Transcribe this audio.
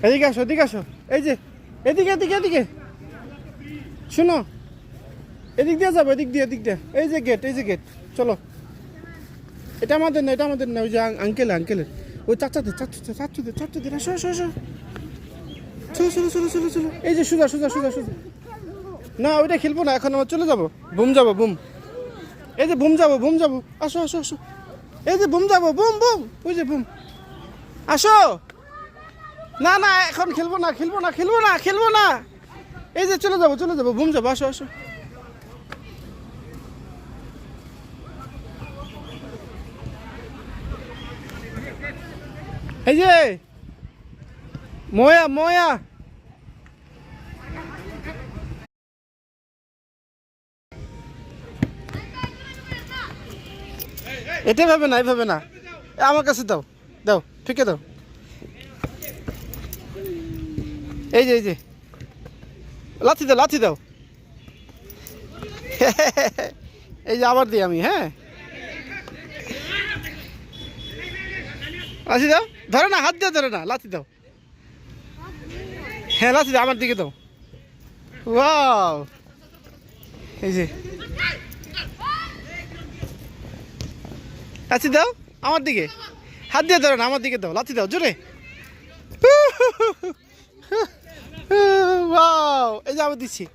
এদিকে আসো, এদিকে আসো। এই যে এদিকে এদিকে এদিকে শোনো, এদিক দিয়ে যাবো, এদিক দিয়ে, এদিক দিয়ে। এই যে গেট, এই যে গেট। চলো, এটা আমাদের না, এটা আমাদের না, ওই যে আঙ্কেলের, ওই চাচাদের, চাচুদের। আসো আসো আসো, চলো চলো চলো চলো চলো। এই যে সোজা সোজা সোজা সোজা। না ওইটা খেলবো না এখন, আমার চলে যাবো, বুম যাবো, বুম। এই যে বুম যাবো, বুম যাবো। আসো আসো আসো, এই যে বুম যাবো, বুম বুম, ওই যে বুম। আসো। না না এখন খেলবো না, খেলবো না, খেলবো না, খেলবো না। এই যে চলে যাবো, চলে যাবো, বুম যাবো। আসো আসো। এই যে ময়া ময়া, এটা ভাবে না, এভাবে না। আমার কাছে দাও, দাও, ফিকে দাও। এই যে, এই যে লাথি দাও, লাথি দাও। এই যে আবার দিই আমি, হ্যাঁ। লাথি দাও, ধরে না, হাত দিয়ে ধরে না, লাথি দাও। হ্যাঁ লাথি দাও, আমার দিকে দাও। ওয়াও, এই যে লাথি দাও আমার দিকে, হাত দিয়ে ধরে না, আমার দিকে দাও, লাথি দাও জোরে। ওয়াও, এই যে আবার দিচ্ছি।